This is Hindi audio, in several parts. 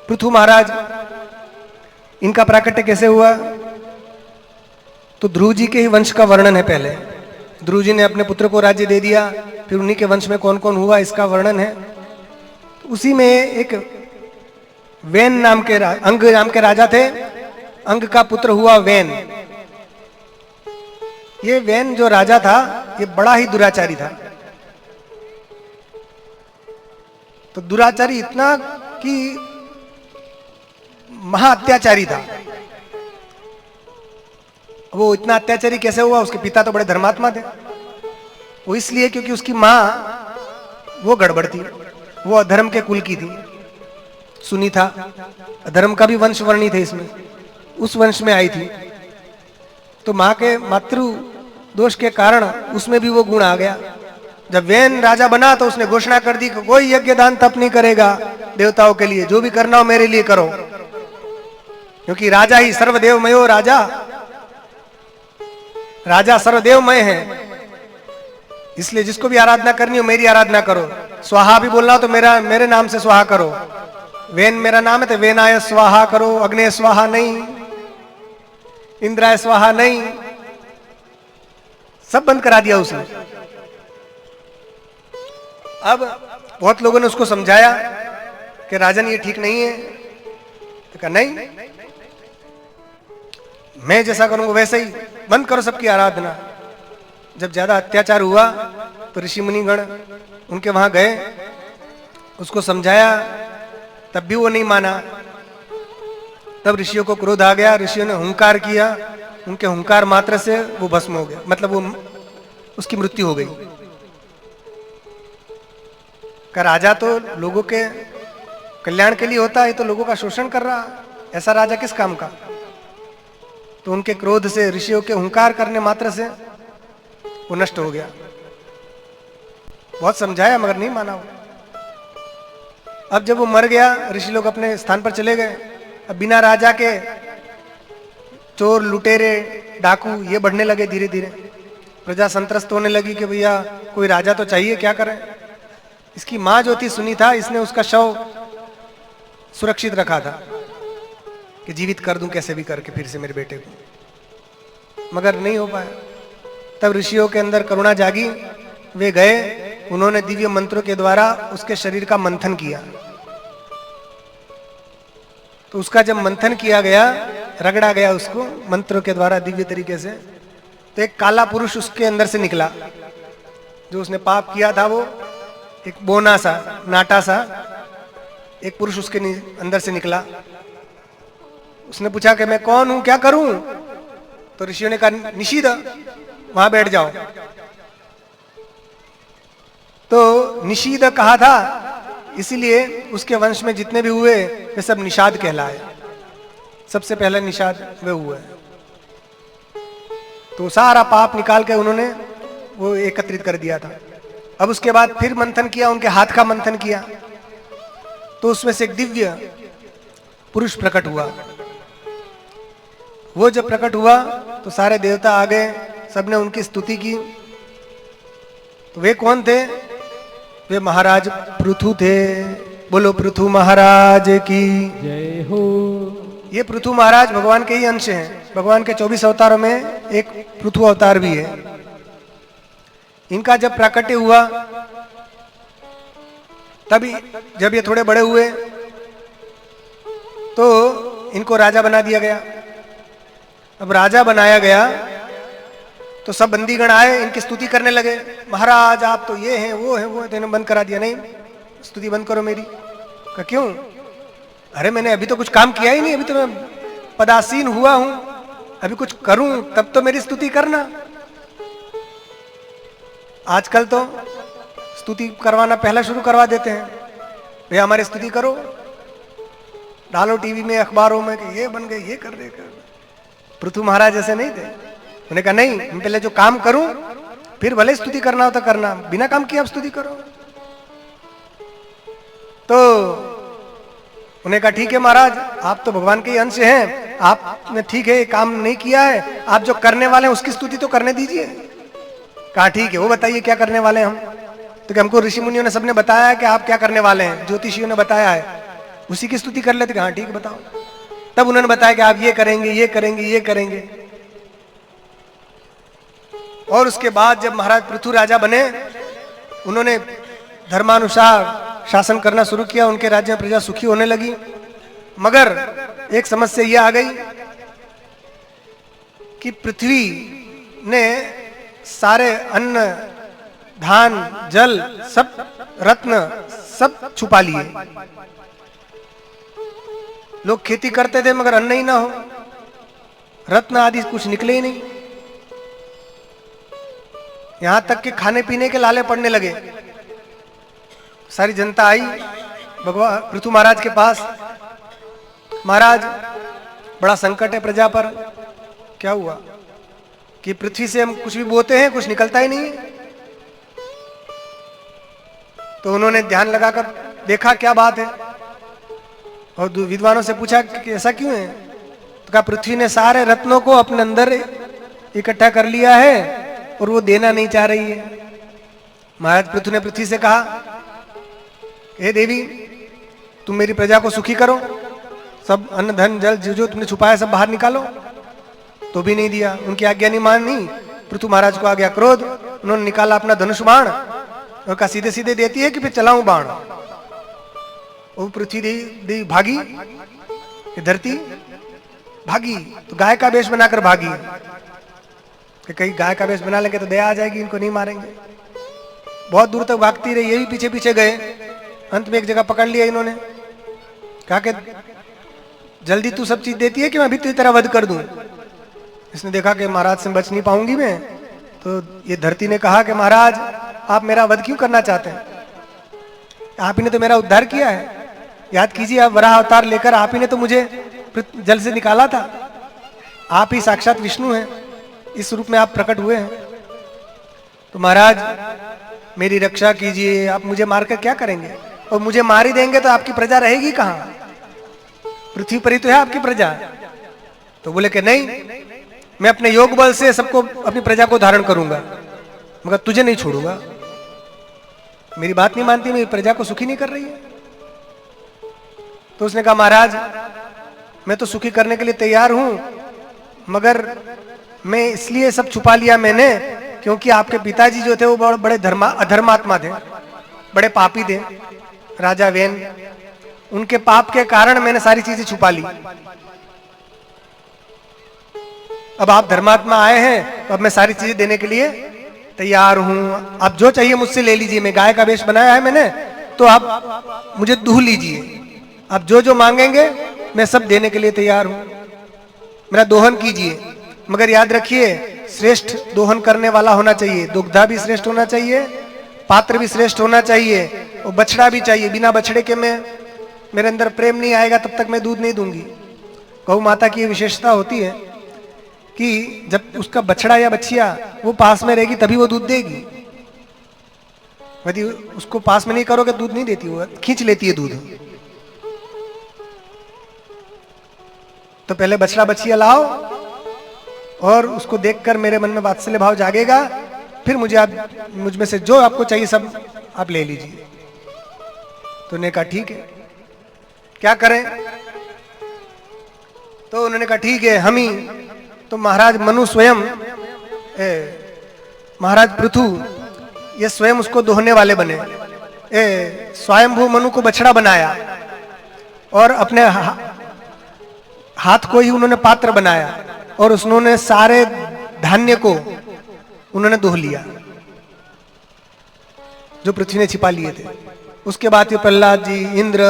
पृथु महाराज, इनका प्राकट्य कैसे हुआ? तो ध्रुव जी के ही वंश का वर्णन है। पहले ध्रुव जी ने अपने पुत्र को राज्य दे दिया, फिर उन्हीं के वंश में कौन कौन हुआ इसका वर्णन है। तो उसी में एक वैन नाम के अंग नाम के राजा थे। अंग का पुत्र हुआ वैन। ये वैन जो राजा था ये बड़ा ही दुराचारी था। तो दुराचारी इतना कि महा अत्याचारी था। वो इतना अत्याचारी कैसे हुआ? उसके पिता तो बड़े धर्मात्मा थे। वो इसलिए क्योंकि उसकी मां वो गड़बड़ थी, वो अधर्म के कुल की थी, सुनी था। अधर्म का भी वंश वर्णी थे इसमें, उस वंश में आई थी। तो मां के मातृ दोष के कारण उसमें भी वो गुण आ गया। जब वैन राजा बना तो उसने घोषणा कर दी कि कोई यज्ञ दान तप नहीं करेगा देवताओं के लिए, जो भी करना हो मेरे लिए करो, क्योंकि राजा ही सर्वदेवमय हो। राजा सर्वदेवमय है, इसलिए जिसको भी आराधना करनी हो मेरी आराधना करो। स्वाहा भी बोलना हो तो मेरे नाम से स्वाहा करो। वैन मेरा नाम है तो वैनाय स्वाहा करो, अग्ने स्वाहा नहीं, इंद्राय स्वाहा नहीं, सब बंद करा दिया उसने। अब बहुत लोगों ने उसको समझाया कि राजन ये ठीक नहीं है। तो कहा नहीं, मैं जैसा करूंगा वैसे ही, बंद करो सबकी आराधना। जब ज्यादा अत्याचार हुआ तो ऋषि मुनिगण उनके वहां गए, उसको समझाया, तब भी वो नहीं माना। तब ऋषियों को क्रोध आ गया, ऋषियों ने हुंकार किया, उनके हुंकार मात्र से वो भस्म हो गया, मतलब वो उसकी मृत्यु हो गई। का राजा तो लोगों के कल्याण के लिए होता है, तो लोगों का शोषण कर रहा, ऐसा राजा किस काम का? तो उनके क्रोध से, ऋषियों के हुंकार करने मात्र से वो नष्ट हो गया। बहुत समझाया मगर नहीं माना वो। अब जब वो मर गया, ऋषि लोग अपने स्थान पर चले गए। अब बिना राजा के चोर, लुटेरे, डाकू ये बढ़ने लगे धीरे धीरे। प्रजा संत्रस्त होने लगी कि भैया कोई राजा तो चाहिए, क्या करें। इसकी मां जो थी सुनीता, इसने उसका शव सुरक्षित रखा था कि जीवित कर दूं कैसे भी करके फिर से मेरे बेटे को, मगर नहीं हो पाया। तब ऋषियों के अंदर करुणा जागी, वे गए, उन्होंने दिव्य मंत्रों के द्वारा उसके शरीर का मंथन किया। तो उसका जब मंथन किया गया, रगड़ा गया उसको मंत्रों के द्वारा दिव्य तरीके से, तो एक काला पुरुष उसके अंदर से निकला। जो उसने पाप किया था, वो एक बोना सा, नाटा सा एक पुरुष उसके अंदर से निकला। उसने पूछा कि मैं कौन हूं, क्या करूं? तो ऋषियों ने कहा निषिद्ध, वहां बैठ जाओ। तो निषिद्ध कहा था इसीलिए उसके वंश में जितने भी हुए वे सब निषाद कहलाए। सबसे पहले निषाद वे हुए। तो सारा पाप निकाल के उन्होंने वो एकत्रित कर दिया था। अब उसके बाद फिर मंथन किया, उनके हाथ का मंथन किया, तो उसमें से एक दिव्य पुरुष प्रकट हुआ। वो जब प्रकट हुआ तो सारे देवता आ गए, सबने उनकी स्तुति की। तो वे कौन थे? वे महाराज पृथु थे। बोलो पृथु महाराज की जय हो। ये पृथु महाराज भगवान के ही अंश हैं। भगवान के 24 अवतारों में एक पृथु अवतार भी है। इनका जब प्राकट्य हुआ, तभी जब ये थोड़े बड़े हुए तो इनको राजा बना दिया गया। अब राजा बनाया गया तो सब बंदीगण आए, इनकी स्तुति करने लगे। महाराज आप तो ये हैं, वो हैं, वो हैं। तो इन्होंने बंद करा दिया, नहीं स्तुति बंद करो मेरी। कहा क्यों? अरे मैंने अभी तो कुछ काम किया ही नहीं, अभी तो मैं पदासीन हुआ हूं, अभी कुछ करूं तब तो मेरी स्तुति करना। आजकल तो स्तुति करवाना पहला शुरू करवा देते हैं, भैया हमारी स्तुति करो, डालो टीवी में, अखबारों में कि ये बन गए, ये कर रहे। पृथु महाराज ऐसे नहीं थे। उन्होंने कहा नहीं, मैं पहले जो काम करूं फिर भले स्तुति करना हो तो करना, बिना काम किए आप स्तुति करो। तो उन्हें कहा ठीक है महाराज, आप तो भगवान के अंश हैं, आपने ठीक है काम नहीं किया है, आप जो करने वाले हैं उसकी स्तुति तो करने दीजिए। कहा ठीक है, वो बताइए क्या करने वाले हैं हम। तो कि हमको ऋषि मुनियों ने सबने बताया है कि आप क्या करने वाले हैं, ज्योतिषियों ने बताया है उसी की स्तुति कर लेते कि हाँ ठीक बताओ। तब उन्होंने बताया कि आप ये करेंगे, ये करेंगे, ये करेंगे। और उसके बाद जब महाराज पृथु राजा बने, उन्होंने धर्मानुसार शासन करना शुरू किया, उनके राज्य में प्रजा सुखी होने लगी। मगर एक समस्या यह आ गई कि पृथ्वी ने सारे अन्न, धान, जल, सब रत्न सब छुपा लिए। लोग खेती करते थे मगर अन्न ही ना हो, रत्न आदि कुछ निकले ही नहीं। यहां तक कि खाने पीने के लाले पड़ने लगे। सारी जनता आई भगवान पृथु महाराज के पास, महाराज बड़ा संकट है प्रजा पर। क्या हुआ कि पृथ्वी से हम कुछ भी बोते हैं, कुछ निकलता ही नहीं। तो उन्होंने ध्यान लगाकर देखा क्या बात है, और विद्वानों से पूछा कि ऐसा क्यों है। तो कहा पृथ्वी ने सारे रत्नों को अपने अंदर इकट्ठा कर लिया है और वो देना नहीं चाह रही है। महाराज पृथु ने पृथ्वी से कहा, हे देवी, तुम मेरी प्रजा को सुखी करो, सब अन्न धन जल जो तुमने छुपाया सब बाहर निकालो। तो भी नहीं दिया, उनकी आज्ञा नहीं मानी। पृथु महाराज को आ गया क्रोध। उन्होंने निकाला अपना धनुष बाण और कहा सीधे सीधे देती है कि फिर चलाऊं बाण। वो पृथ्वी देवी भागी, धरती भागी, तो गाय का वेश बनाकर भागी कि कहीं गाय का वेश बना लेंगे तो दया आ जाएगी, इनको नहीं मारेंगे। बहुत दूर तक भागती रही, ये भी पीछे पीछे गए। अंत में एक जगह पकड़ लिया इन्होंने, कहा कि जल्दी तू सब चीज देती है कि मैं भी तेरी तरह वध कर दूं। इसने देखा कि महाराज से बच नहीं पाऊंगी मैं, तो ये धरती ने कहा कि महाराज आप मेरा वध क्यों करना चाहते हैं, आप ही ने तो मेरा उद्धार किया है। याद कीजिए, आप वराह अवतार लेकर आप ही ने तो मुझे जल से निकाला था। आप ही साक्षात विष्णु हैं, इस रूप में आप प्रकट हुए हैं। तो महाराज मेरी रक्षा कीजिए, आप मुझे मारकर क्या करेंगे, और मुझे मार ही देंगे तो आपकी प्रजा रहेगी कहां, पृथ्वी पर ही तो है आपकी प्रजा। तो बोले कि नहीं, मैं अपने योग बल से सबको, अपनी प्रजा को धारण करूंगा, मगर तुझे नहीं छोड़ूंगा। मेरी बात नहीं मानती, मेरी प्रजा को सुखी नहीं कर रही है। तो उसने कहा महाराज मैं तो सुखी करने के लिए तैयार हूं, मगर मैं इसलिए सब छुपा लिया मैंने क्योंकि आपके पिताजी जो थे वो बड़े अधर्मात्मा थे, बड़े पापी थे, राजा वेन। उनके पाप के कारण मैंने सारी चीजें छुपा ली। अब आप धर्मात्मा आए हैं तो अब मैं सारी चीजें देने के लिए तैयार हूं। अब जो चाहिए मुझसे ले लीजिए, मैं गाय का वेश बनाया है मैंने, तो आप मुझे दूह लीजिए। अब जो जो मांगेंगे मैं सब देने के लिए तैयार हूं, मेरा दोहन कीजिए। मगर याद रखिए, श्रेष्ठ दोहन करने वाला होना चाहिए, दुग्धा भी श्रेष्ठ होना चाहिए, पात्र भी श्रेष्ठ होना चाहिए, और बछड़ा भी चाहिए। बिना बछड़े के मेरे अंदर प्रेम नहीं आएगा तब तक मैं दूध नहीं दूंगी। गौ माता की ये विशेषता होती है कि जब उसका बछड़ा या बछिया वो पास में रहेगी तभी वो दूध देगी। यदि उसको पास में नहीं करोगे दूध नहीं देती, वो खींच लेती है दूध। तो पहले बछड़ा बछिया लाओ और उसको देखकर मेरे मन में वात्सल्य भाव जागेगा, फिर मुझ में से जो आपको चाहिए सब आप ले लीजिए। तो उन्होंने कहा ठीक है, क्या करें। तो उन्होंने कहा ठीक है हम ही। तो महाराज मनु स्वयं, महाराज पृथु ये स्वयं उसको दोहने वाले बने। स्वयंभू मनु को बछड़ा बनाया और अपने हाथ को ही उन्होंने पात्र बनाया, और उन्होंने सारे धान्य को उन्होंने दोह लिया जो पृथ्वी ने छिपा लिए थे। उसके बाद ये प्रहलाद जी, इंद्र,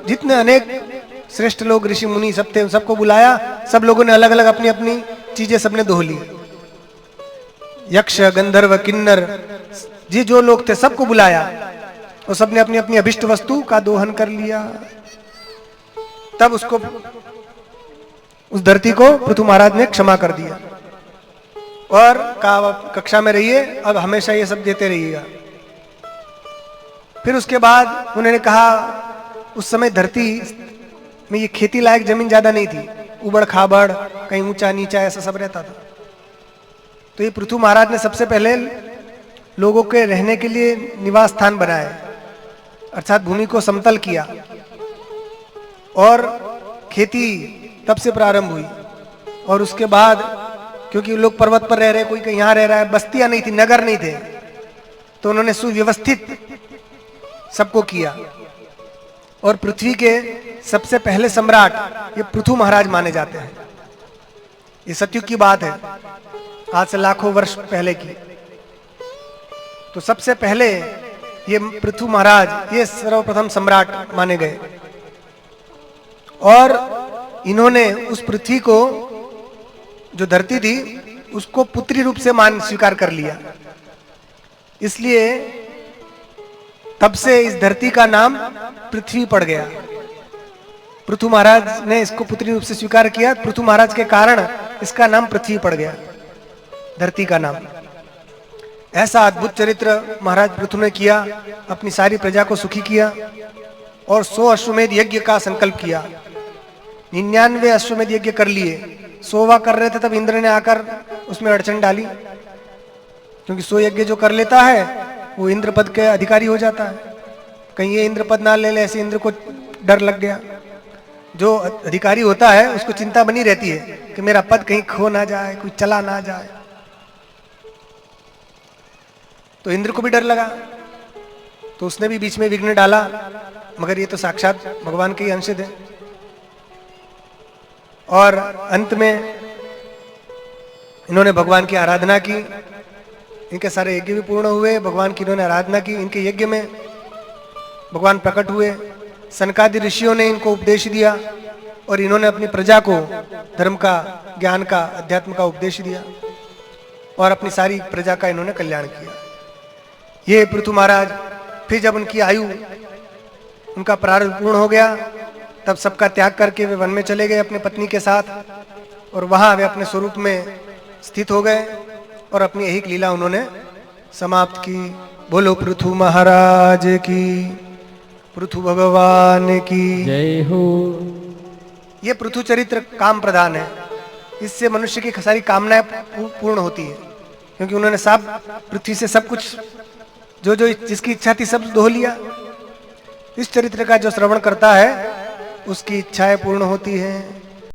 जितने अनेक श्रेष्ठ लोग ऋषि मुनि सब थे, सबको बुलाया। सब लोगों ने अलग अलग अपनी अपनी चीजें सबने दोह ली। यक्ष, गंधर्व, किन्नर जी जो लोग थे सबको बुलाया और सबने अपनी अपनी अभिष्ट वस्तु का दोहन कर लिया। तब उसको, उस धरती को पृथु महाराज ने क्षमा कर दिया और कहा कक्षा में रहिए, अब हमेशा ये सब देते रहिएगा। फिर उसके बाद उन्होंने कहा, उस समय धरती में ये खेती लायक जमीन ज्यादा नहीं थी, उबड़ खाबड़, कहीं ऊंचा नीचा ऐसा सब रहता था। तो ये पृथु महाराज ने सबसे पहले लोगों के रहने के लिए निवास स्थान बनाए, अर्थात भूमि को समतल किया। और खेती तब से प्रारंभ हुई। और उसके बाद क्योंकि लोग पर्वत पर रह रहे, कोई कहीं यहाँ रह रहा है, बस्तियां नहीं थी, नगर नहीं थे, तो उन्होंने सुव्यवस्थित सबको किया। और पृथ्वी के सबसे पहले सम्राट ये पृथु महाराज माने जाते हैं। ये सतयुग की बात है, आज से लाखों वर्ष पहले की। तो सबसे पहले ये पृथु महाराज ये सर्वप्रथम सम्राट माने गए। और इन्होंने उस पृथ्वी को, जो धरती थी, उसको पुत्री रूप से मान स्वीकार कर लिया। इसलिए तब से इस धरती का नाम पृथ्वी पड़ गया। पृथु महाराज ने इसको पुत्री रूप से स्वीकार किया, पृथु महाराज के कारण इसका नाम पृथ्वी पड़ गया, धरती का नाम। ऐसा अद्भुत चरित्र महाराज पृथु ने किया, अपनी सारी प्रजा को सुखी किया और 100 अश्वमेध यज्ञ का संकल्प किया। 99 अश्वमेध यज्ञ कर लिए, 100वां कर रहे थे तब इंद्र ने आकर उसमें अड़चन डाली, क्योंकि 100 यज्ञ जो कर लेता है वो इंद्र पद के अधिकारी हो जाता है। कहीं ये इंद्र पद ना ले ले, ऐसे इंद्र को डर लग गया। जो अधिकारी होता है उसको चिंता बनी रहती है कि मेरा पद कहीं खो ना जाए, कोई चला ना जाए। तो इंद्र को भी डर लगा, तो उसने भी बीच में विघ्न डाला, मगर ये तो साक्षात भगवान के ही अंश थे। और अंत में इन्होंने भगवान की आराधना की, इनके सारे यज्ञ भी पूर्ण हुए, भगवान की इन्होंने आराधना की। इनके यज्ञ में भगवान प्रकट हुए, सनकादि ऋषियों ने इनको उपदेश दिया और इन्होंने अपनी प्रजा को धर्म का, ज्ञान का, अध्यात्म का उपदेश दिया और अपनी सारी प्रजा का इन्होंने कल्याण किया। ये पृथु महाराज फिर जब उनकी आयु, उनका प्रारब्ध पूर्ण हो गया, तब सबका त्याग करके वे वन में चले गए अपनी पत्नी के साथ, और वहां वे अपने स्वरूप में स्थित हो गए और अपनी यही लीला उन्होंने समाप्त की। बोलो पृथु महाराज की, पृथु भगवान की जय हो। ये पृथु चरित्र काम प्रधान है, इससे मनुष्य की सारी कामनाएं पूर्ण होती है, क्योंकि उन्होंने सब पृथ्वी से सब कुछ जो जो जिसकी इच्छा थी सब धो लिया। इस चरित्र का जो श्रवण करता है उसकी इच्छाएं पूर्ण होती हैं।